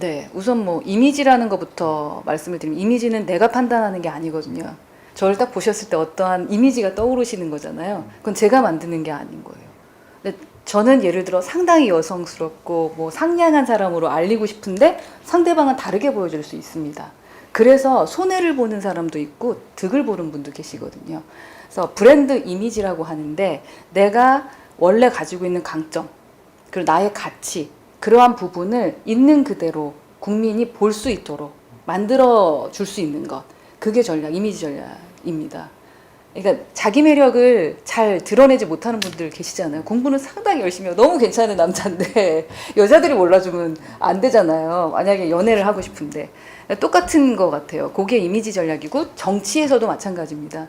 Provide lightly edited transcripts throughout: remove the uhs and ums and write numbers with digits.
네, 우선 뭐 이미지라는 것부터 말씀을 드리면 이미지는 내가 판단하는 게 아니거든요. 저를 딱 보셨을 때 어떠한 이미지가 떠오르시는 거잖아요. 그건 제가 만드는 게 아닌 거예요. 근데 저는 예를 들어 상당히 여성스럽고 뭐 상냥한 사람으로 알리고 싶은데 상대방은 다르게 보여줄 수 있습니다. 그래서 손해를 보는 사람도 있고 득을 보는 분도 계시거든요. 그래서 브랜드 이미지라고 하는데 내가 원래 가지고 있는 강점, 그리고 나의 가치, 그러한 부분을 있는 그대로 국민이 볼 수 있도록 만들어 줄 수 있는 것. 그게 전략, 이미지 전략입니다. 그러니까 자기 매력을 잘 드러내지 못하는 분들 계시잖아요. 공부는 상당히 열심히 하고 너무 괜찮은 남자인데 여자들이 몰라주면 안 되잖아요. 만약에 연애를 하고 싶은데. 똑같은 것 같아요. 그게 이미지 전략이고 정치에서도 마찬가지입니다.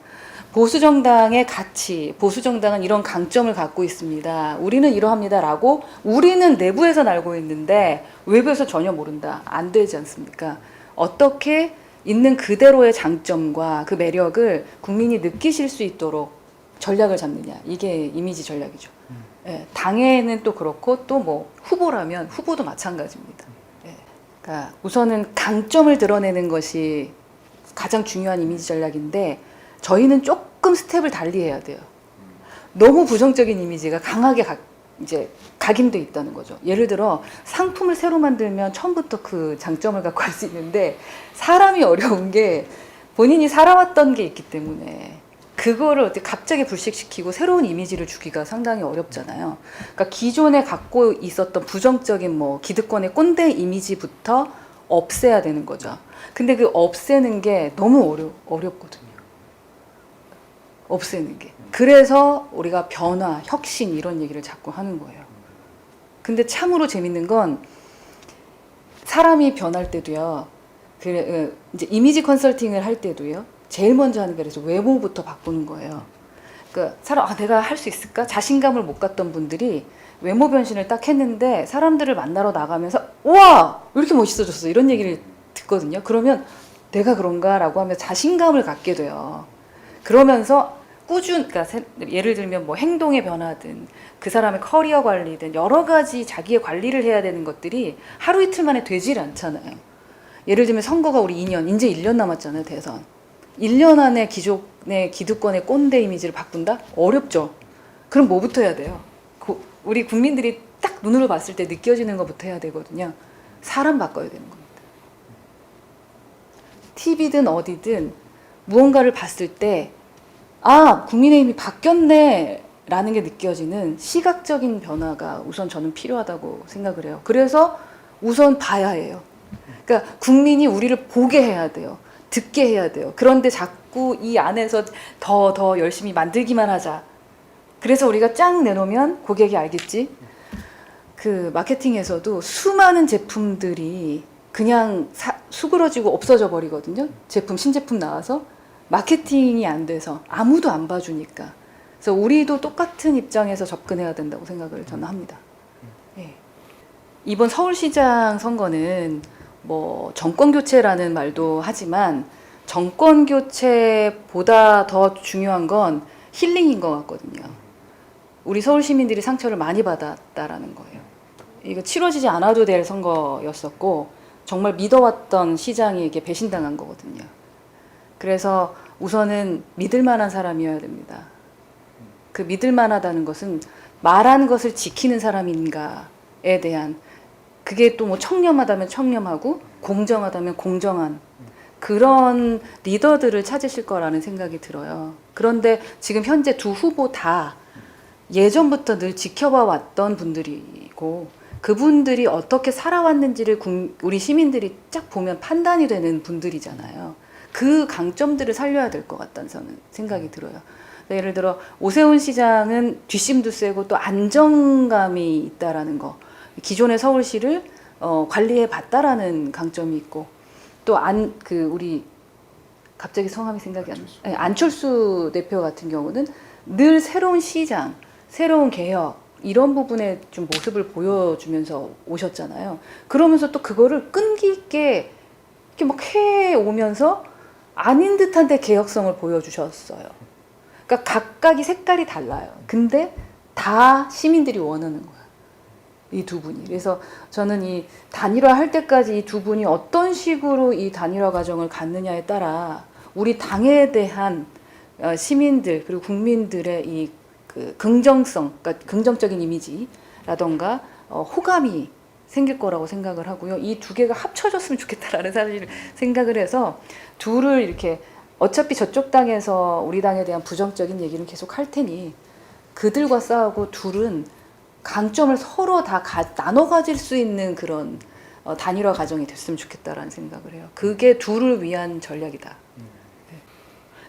보수정당의 가치, 보수정당은 이런 강점을 갖고 있습니다. 우리는 이러합니다. 라고 우리는 내부에서 알고 있는데 외부에서 전혀 모른다. 안 되지 않습니까? 어떻게 있는 그대로의 장점과 그 매력을 국민이 느끼실 수 있도록 전략을 잡느냐. 이게 이미지 전략이죠. 예, 당에는 또 그렇고 또 뭐 후보라면 후보도 마찬가지입니다. 예, 그러니까 우선은 강점을 드러내는 것이 가장 중요한 이미지 전략인데 저희는 조금 스텝을 달리 해야 돼요. 너무 부정적인 이미지가 강하게 이제 각인돼 있다는 거죠. 예를 들어 상품을 새로 만들면 처음부터 그 장점을 갖고 할 수 있는데 사람이 어려운 게 본인이 살아왔던 게 있기 때문에 그거를 어떻게 갑자기 불식시키고 새로운 이미지를 주기가 상당히 어렵잖아요. 그러니까 기존에 갖고 있었던 부정적인 뭐 기득권의 꼰대 이미지부터 없애야 되는 거죠. 근데 그 없애는 게 너무 어렵거든요. 없애는 게. 그래서 우리가 변화, 혁신 이런 얘기를 자꾸 하는 거예요. 근데 참으로 재밌는 건 사람이 변할 때도요. 이제 이미지 컨설팅을 할 때도요. 제일 먼저 하는 게 그래서 외모부터 바꾸는 거예요. 그러니까 내가 할 수 있을까? 자신감을 못 갖던 분들이 외모 변신을 딱 했는데 사람들을 만나러 나가면서 우와! 왜 이렇게 멋있어졌어? 이런 얘기를 듣거든요. 그러면 내가 그런가라고 하면 자신감을 갖게 돼요. 그러면서 그러니까 예를 들면 뭐 행동의 변화든 그 사람의 커리어 관리든 여러 가지 자기의 관리를 해야 되는 것들이 하루 이틀 만에 되질 않잖아요. 예를 들면 선거가 우리 2년, 이제 1년 남았잖아요, 대선. 1년 안에 기존의 기득권의 꼰대 이미지를 바꾼다? 어렵죠. 그럼 뭐부터 해야 돼요? 우리 국민들이 딱 눈으로 봤을 때 느껴지는 것부터 해야 되거든요. 사람 바꿔야 되는 겁니다. TV든 어디든 무언가를 봤을 때 국민의힘이 바뀌었네 라는 게 느껴지는 시각적인 변화가 우선 저는 필요하다고 생각을 해요. 그래서 우선 봐야 해요. 그러니까 국민이 우리를 보게 해야 돼요. 듣게 해야 돼요. 그런데 자꾸 이 안에서 더 열심히 만들기만 하자. 그래서 우리가 짱 내놓으면 고객이 알겠지. 그 마케팅에서도 수많은 제품들이 그냥 수그러지고 없어져 버리거든요. 신제품 나와서. 마케팅이 안 돼서 아무도 안 봐주니까. 그래서 우리도 똑같은 입장에서 접근해야 된다고 생각을 저는 합니다. 네. 이번 서울시장 선거는 뭐 정권 교체라는 말도 하지만 정권 교체보다 더 중요한 건 힐링인 것 같거든요. 우리 서울 시민들이 상처를 많이 받았다라는 거예요. 이거 치러지지 않아도 될 선거였었고 정말 믿어왔던 시장에게 배신당한 거거든요. 그래서 우선은 믿을 만한 사람이어야 됩니다. 그 믿을 만하다는 것은 말한 것을 지키는 사람인가에 대한 그게 또 뭐 청렴하다면 청렴하고 공정하다면 공정한 그런 리더들을 찾으실 거라는 생각이 들어요. 그런데 지금 현재 두 후보 다 예전부터 늘 지켜봐 왔던 분들이고 그분들이 어떻게 살아왔는지를 우리 시민들이 쫙 보면 판단이 되는 분들이잖아요. 그 강점들을 살려야 될 것 같다는 저는 생각이 들어요. 예를 들어 오세훈 시장은 뒷심도 세고 또 안정감이 있다라는 거. 기존의 서울시를 관리해 봤다라는 강점이 있고 또 우리 갑자기 성함이 생각이 안 나요. 안철수 대표 같은 경우는 늘 새로운 시장, 새로운 개혁 이런 부분에 좀 모습을 보여주면서 오셨잖아요. 그러면서 또 그거를 끈기 있게 이렇게 막 해오면서 아닌 듯한데 개혁성을 보여주셨어요. 그러니까 각각이 색깔이 달라요. 근데 다 시민들이 원하는 거야. 이 두 분이. 그래서 저는 이 단일화 할 때까지 이 두 분이 어떤 식으로 이 단일화 과정을 갖느냐에 따라 우리 당에 대한 시민들 그리고 국민들의 이 그 긍정성, 그러니까 긍정적인 이미지라던가 호감이 생길 거라고 생각을 하고요. 이 두 개가 합쳐졌으면 좋겠다라는 사실 생각을 해서 둘을 이렇게 어차피 저쪽 당에서 우리 당에 대한 부정적인 얘기는 계속 할 테니 그들과 싸우고 둘은 강점을 서로 다 나눠 가질 수 있는 그런 단일화 과정이 됐으면 좋겠다라는 생각을 해요. 그게 둘을 위한 전략이다. 네.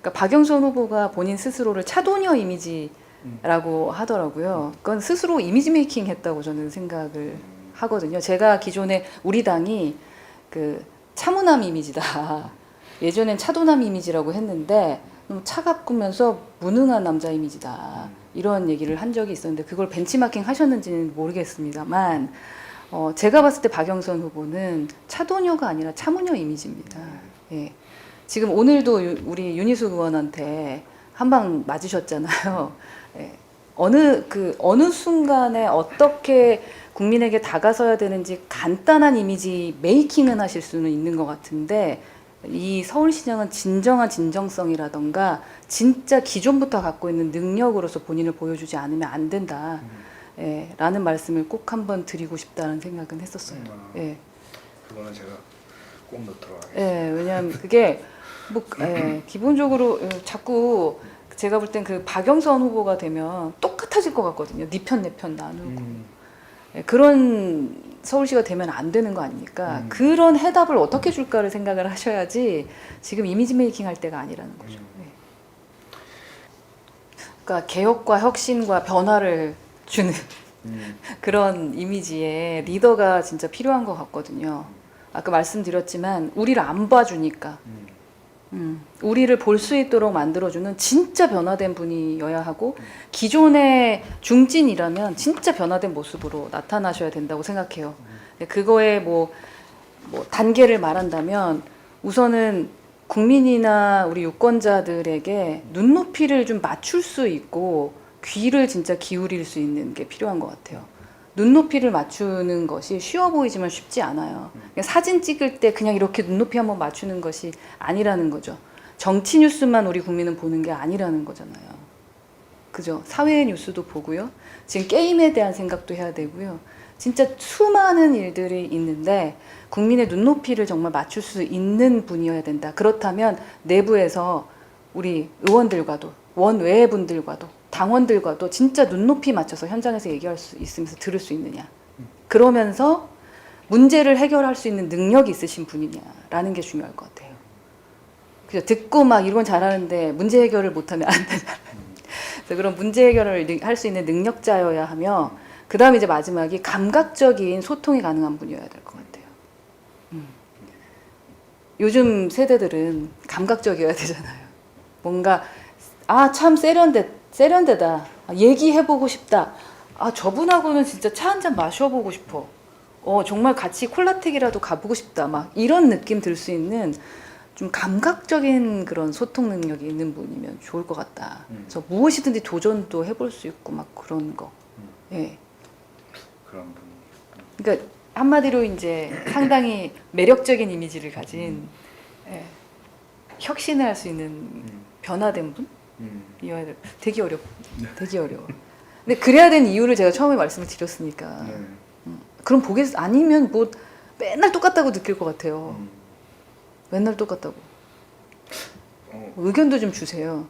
그러니까 박영선 후보가 본인 스스로를 차도녀 이미지라고 하더라고요. 그건 스스로 이미지 메이킹 했다고 저는 생각을 하거든요. 제가 기존에 우리 당이 그 차무남 이미지다. 예전엔 차도남 이미지라고 했는데 너무 차갑면서 무능한 남자 이미지다. 이런 얘기를 한 적이 있었는데 그걸 벤치마킹 하셨는지는 모르겠습니다만 제가 봤을 때 박영선 후보는 차도녀가 아니라 차무녀 이미지입니다. 예. 지금 오늘도 우리 윤희숙 의원한테 한 방 맞으셨잖아요. 예. 어느 순간에 어떻게 국민에게 다가서야 되는지 간단한 이미지 메이킹은 하실 수는 있는 것 같은데 이 서울시장은 진정한 진정성이라던가 진짜 기존부터 갖고 있는 능력으로서 본인을 보여주지 않으면 안 된다. 예, 라는 말씀을 꼭 한번 드리고 싶다는 생각은 했었어요. 예. 그거는 제가 꼭 넣도록 하겠습니다. 예, 왜냐하면 그게 뭐 기본적으로 자꾸 제가 볼 땐 그 박영선 후보가 되면 똑같아질 것 같거든요. 네 편 내 편 나누고 예, 그런 서울시가 되면 안 되는 거 아닙니까? 그런 해답을 어떻게 줄까를 생각을 하셔야지 지금 이미지 메이킹 할 때가 아니라는 거죠. 네. 그러니까 개혁과 혁신과 변화를 주는 그런 이미지의 리더가 진짜 필요한 것 같거든요. 아까 말씀드렸지만 우리를 안 봐주니까 우리를 볼 수 있도록 만들어주는 진짜 변화된 분이어야 하고 기존의 중진이라면 진짜 변화된 모습으로 나타나셔야 된다고 생각해요. 그거에 뭐 단계를 말한다면 우선은 국민이나 우리 유권자들에게 눈높이를 좀 맞출 수 있고 귀를 진짜 기울일 수 있는 게 필요한 것 같아요. 눈높이를 맞추는 것이 쉬워 보이지만 쉽지 않아요. 그냥 사진 찍을 때 그냥 이렇게 눈높이 한번 맞추는 것이 아니라는 거죠. 정치 뉴스만 우리 국민은 보는 게 아니라는 거잖아요. 그죠? 사회 뉴스도 보고요. 지금 게임에 대한 생각도 해야 되고요. 진짜 수많은 일들이 있는데 국민의 눈높이를 정말 맞출 수 있는 분이어야 된다. 그렇다면 내부에서 우리 의원들과도 원외 분들과도 당원들과도 진짜 눈높이 맞춰서 현장에서 얘기할 수 있으면서 들을 수 있느냐. 그러면서 문제를 해결할 수 있는 능력이 있으신 분이냐라는 게 중요할 것 같아요. 그죠? 듣고 막 이런 건 잘하는데 문제 해결을 못하면 안 되잖아요. 그래서 그런 문제 해결을 할 수 있는 능력자여야 하며 그 다음에 이제 마지막이 감각적인 소통이 가능한 분이어야 될 것 같아요. 요즘 세대들은 감각적이어야 되잖아요. 뭔가 참 세련되다. 얘기해보고 싶다. 저분하고는 진짜 차 한 잔 마셔보고 싶어. 정말 같이 콜라텍이라도 가보고 싶다. 막 이런 느낌 들 수 있는 좀 감각적인 그런 소통 능력이 있는 분이면 좋을 것 같다. 그래서 무엇이든지 도전도 해볼 수 있고 막 그런 거. 예. 그런 분. 그러니까 한마디로 이제 상당히 매력적인 이미지를 가진 혁신을 할 수 있는 변화된 분? 이어야 돼. 되게 어렵. 되게 어려워. 근데 그래야 되는 이유를 제가 처음에 말씀을 드렸으니까. 그럼 아니면 뭐 맨날 똑같다고 느낄 것 같아요. 맨날 똑같다고. 의견도 좀 주세요.